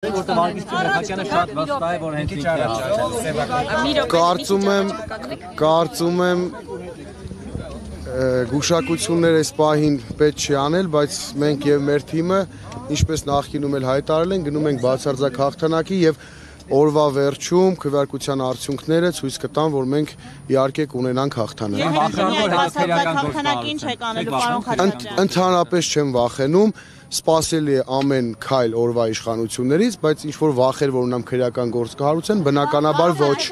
Կարծում եմ գուշակություններ այս պահին պետք չի անել, բայց մենք եւ մեր թիմը, ինչպես նախկինում էլ հայտարարել են, գնում ենք բացարձակ հաղթանակի եւ օրվա վերջում քվեարկության արդյունքները ցույց կտան, որ մենք իհարկե կունենանք հաղթանակ։ Ընդհանրապես չեմ վախենում, սպասելի է ամեն քայլ օրվա իշխանություններից, բայց ինչ որ վախեր, որ ունեմ քրեական գործ կհարուցեն, բնականաբար ոչ։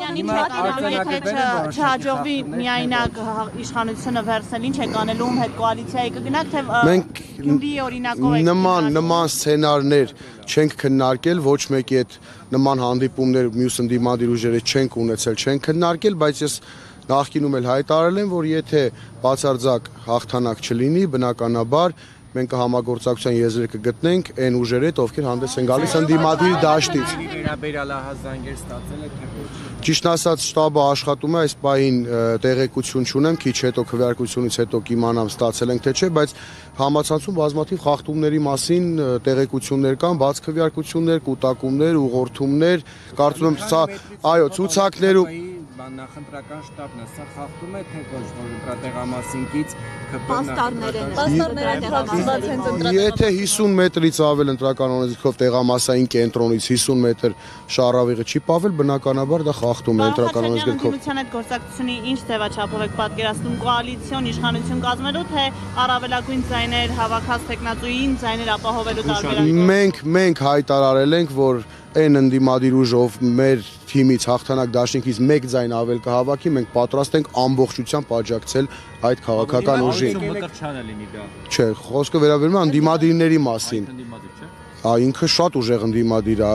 Չհաջողվի միայնակ իշխանությունը վերցնել, ինչ եք անելու, ում հետ կոալիցիայի կգնաք, թե մենք նման սցենարներ չենք քննարկել, ոչ մեկի հետ նման հանդիպումներ մյուս ընդդիմադիր ուժերի չենք ունեցել, չենք քննարկել, բայց ես նախկինում էլ հայտարարել եմ, որ եթե բացարձակ հաղթանակ չլինի, բնականաբար մենք համագործակցության եզրեր կգտնենք այն ուժերի հետ, ովքեր հանդես են գալիս ընդդիմադիր դաշտից։ Ճիշտն ասած, շտաբը աշխատում է, այս պահին տեղեկություն չունեմ, քիչ հետո քվեարկությունից հետո կիմանամ ստացել ենք թե չէ, բայց համացանցում բազմաթիվ խախտումների մասին տեղեկություններ կան, բաց քվեարկություններ, կուտակումներ, ուղղորդումներ, կարծում եմ սա այո, ցուցակներ ու նախընտրական շտաբն է, սա խախտում է թե ոչ, որ ընտրատեղամասինքից Եթե 50 մետրից ավել ընտրական օրենսգրքով տեղամասային կենտրոնից 50 մետր շառավիղը չի պավել, բնականաբար դա խախտում է ընտրական օրենսգրքով։ Ընդդիմության հետ գործակցությունի ինչ ձևաչափով եք պատկերացնում, կոալիցիոն իշխանություն կազմելու, թե առավելագույն ձայներ հավաքած տեխնացուին ձայներ ապահովելու տարբերակով։ Մենք հայտարարել ենք, որ այն ընդդիմադիր ուժով մեր թիմից հաղթանակ դաշինքից մեկ ձայն ավել կհավաքի, մենք պատրաստ ենք ամբողջությամբ աջակցել այդ քաղաքական ուժին։ Չէ, խոսքը վերաբերում է ընդդիմադիրների մասին։ Ինքը շատ ուժեղ ընդդիմադիր է,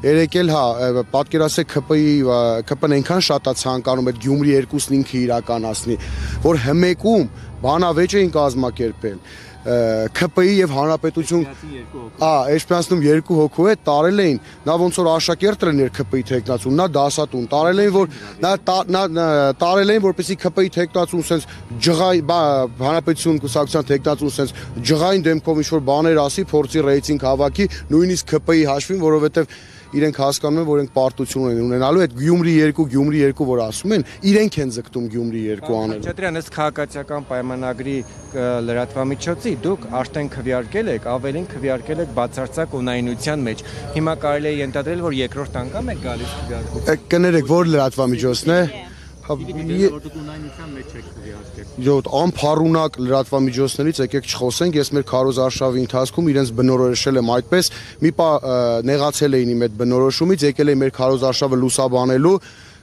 երեք էլ հա, պատկերացեք ԿՊ-ն այնքան շատ է ցանկանում այդ Գյումրի 2-ն ինքը իրականացնի, որ հմեկում բանավեճ էին կազմակերպել։ ԿՊ-ի եւ հանրապետություն էշպյանցնում երկու հոգու է տարել էին, նա ոնց որ աշակերտ լիներ ԿՊ-ի տեխնացուն, նա դասատուն, տարել էին որպեսզի ԿՊ-ի տեխնացուն sense ջղայ հանրապետություն կուսակցության տեխնացուն sense ջղային դեմքով ինչ որ բաներ ասի, փորձի ռեյտինգ հավաքի, նույնիսկ ԿՊ-ի հաշվին, որովհետեւ իրենք հասկանում են, որ իրենք պարտություն են ունենալու այդ Գյումրի 2 որ ասում են, իրենք են ձգտում Գյումրի 2 անել։ Չետրյան, այս քաղաքացիական պայմանագրի լրատվամիջոցի դուք արդեն քվեարկել եք, ավելին քվեարկել եք բացարձակ ունայնության մեջ։ Հիմա կարելի է ենթադրել, որ երկրորդ անգամ եք գալիս քվեարկել։ Կներեք, որ լրատվամիջոցն է։ Անփառունակ լրատվամիջոցներից եկեք չխոսենք, ես մեր քարոզարշավի ընթացքում իրենց բնորոշել եմ այդպես, մի պա նեղացել էին իմ այդ բնորոշումից, եկել էին մեր քարոզարշավը լուսաբանելու,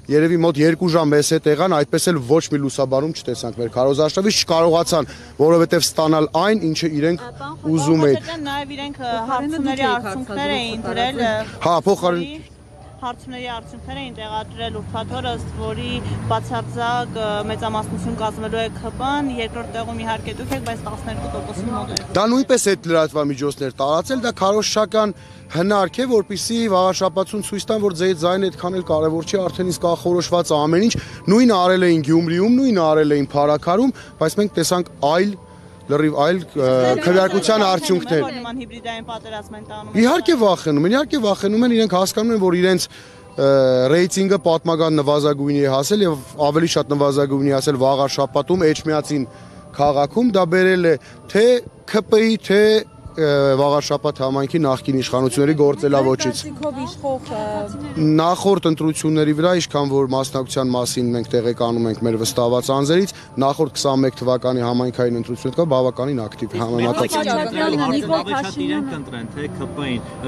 երևի մոտ 2 ժամ մեզ հետ եղան, այդպես էլ ոչ մի լուսաբանում չտեսանք մեր քարոզարշավից, չկարողացան, որովհետև ստանալ այն, ինչը իրենք ուզում էին։ Նաև իրենք հարցումների արդյունքներ էին դրել։ Հա, փոխարեն Հարցումների արդյունքներ էին տեղադրել ուրբաթ ըստ որի բացարձակ մեծամասնություն կազմելու է ԿՊ-ն, երկրորդ տեղում իհարկե դուք եք, բայց 12%-ի մոտ է։ Դա նույնպես այդ լրատվամիջոցներ տարածել, դա քարոզչական հնարք է, որպեսզի վաղաշաբաթուն ցույց տան, որ ձեր ձայնը այդքան էլ կարևոր չի, արդեն իսկ ախորոշված է ամեն ինչ, նույնը արել էին Գյումրիում, նույնը արել էին Փարաքարում, բայց մենք տեսանք լրիվ այլ քվեարկության արդյունքներ։ Իհարկե վախենում են, իրենք հասկանում են, որ իրենց ռեյտինգը պատմական նվազագույնի է հասել եւ ավելի շատ նվազագույնի հասել վաղաշաբաթում Էջմիածին քաղաքում, դա բերել է թե ԿՊ-ի, թե վաղաշաբաթ համայնքի նախկին իշխանությունների գործելավոճից։ Նախորդ ընտրությունների վրա, ինչքան որ մասնակցության մասին մենք տեղեկանում ենք մեր վստահված անձերից, նախորդ 21 թվականի համայնքային ընտրությունները կա բավականին ակտիվ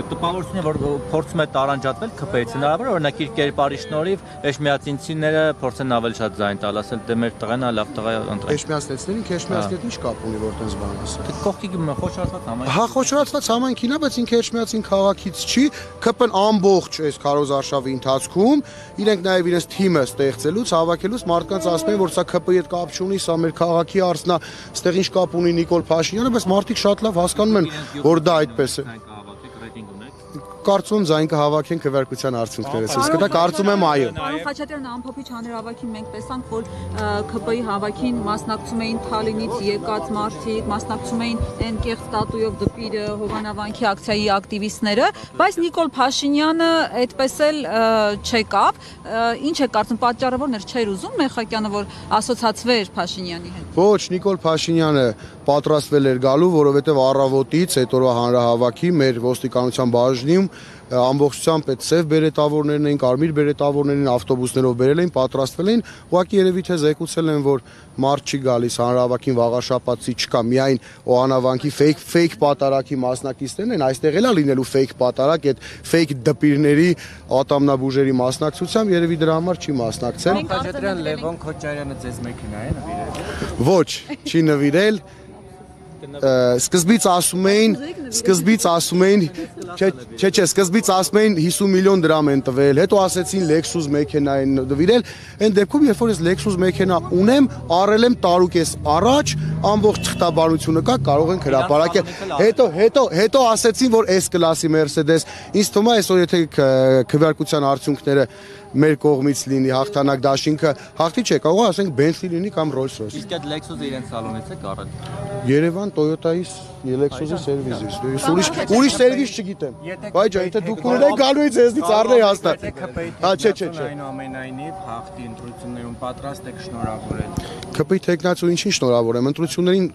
Տպավորություն է, որ փորձում է տարանջատվել ԿՊ-ից, հնարավոր օրինակ իր կերպարի շնորհիվ էջմիածինցիները փորձեն ավելի շատ ձայն տալ, ասել դե մեր տղեն է, լավ տղա է ընտրել։ Էջմիածնեցներին, էջմիածնետին ինչ կապ ունի, որ տենց բան ասել։ Կողքի խոշորացված համայնք։ Հա, խոշորացված համայնքին է, բայց ինքը Էջմիածին քաղաքից չի, ԿՊ-ն ամբողջ այս քարոզարշավի ընթացքում իրենք նաև իրենց թիմը ստեղծելուց, հավաքելուց մարդկանց ասում են, որ սա ԿՊ-ի հետ կապ չունի, սա մեր քաղաքի հարցն է, այստեղ ինչ կապ ունի Նիկոլ Փաշինյանը, բայց մարդիկ շատ լավ հասկանում են, որ դա այդպես է։ Կարծում եմ ձայն կհավաքեն քվեարկության արդյունքները։ Իսկ դա կարծում եմ այո։ Պարոն Խաչատրյան, ամփոփիչ հանրահավաքին մենք տեսանք, որ ՔՊ-ի հավաքին մասնակցում էին Թալինից եկած մարդիկ, մասնակցում էին այն կեղծ տատույով դպիրը Հովանավանքի ակցիայի ակտիվիստները, բայց Նիկոլ Փաշինյանը այդպես էլ չեկավ։ Ինչ է կարծում, պատճառը որն էր, չէր ուզում Մեխակյանը, որ ասոցացվեր Փաշինյանի հետ։ Ոչ, Նիկոլ Փաշինյանը պատրաստվել էր գալու, որովհետև առավոտից այդ օրվա հանրահավաքի մեր ոստիկանության բաժնում ամբողջությամբ այդ սև բերետավորներն էին, կարմիր բերետավորներն էին, ավտոբուսներով բերել էին, պատրաստվել էին, ուղղակի երևի թե զեկուցել են, որ մարդ չի գալիս հանրահավաքին, վաղաշաբաթի չկա, միայն Օհանավանքի ֆեյք պատարակի մասնակիցներն են, այստեղ էլ է լինելու ֆեյք պատարակ, այդ ֆեյք դպիրների ատամնաբուժերի մասնակցությամբ երևի դրա համար չի մասնակցել։ Խաչատրյան, Լևոն Քոչարյանը ձեզ մեքենա է նվիրել։ Ոչ, չի նվիրել։ Սկզբից ասում էին, սկզբից ասում էին 50 միլիոն դրամ են տվել, հետո ասեցին Lexus մեքենա են նվիրել, այն դեպքում երբ որ ես Lexus մեքենա ունեմ, առել եմ տարուկես առաջ, ամբողջ թղթաբանությունը կա, կարող ենք հրապարակել։ Հետո ասեցին, որ S-կլասի Mercedes, ինձ թվում է այսօր եթե քվեարկության արդյունքները մեր կողմից լինի հաղթանակ դաշինքը, հաղթի չէ, կարող է ասենք Bentley լինի կամ Rolls-Royce։ Իսկ այդ Lexus-ը իրենց սալոնից է առել։ Երևան Toyota-ի Lexus-ի սերվիսից։ Ուրիշ սերվիս չգիտեմ։ Բայց եթե դուք ունեք գալու եք ձեզնից առնել հաստատ։ Չէ։ Այնուամենայնիվ հաղթի ընտրություններում պատրաստ եք շնորհավորել։ ՔՊ-ի տեխնացու ինչին շնորհավորեմ, ընտրություններին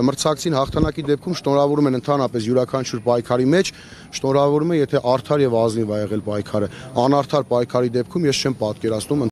մրցակցին հաղթանակի դեպքում շնորհավորում են ընդհանրապես յուրաքանչյուր պայքարի մեջ, շնորհավորում է, եթե արդար եւ ազնիվ ա եղել պայքարը։ Անարդար պայքարի դեպքում ես չեմ պատկերացնում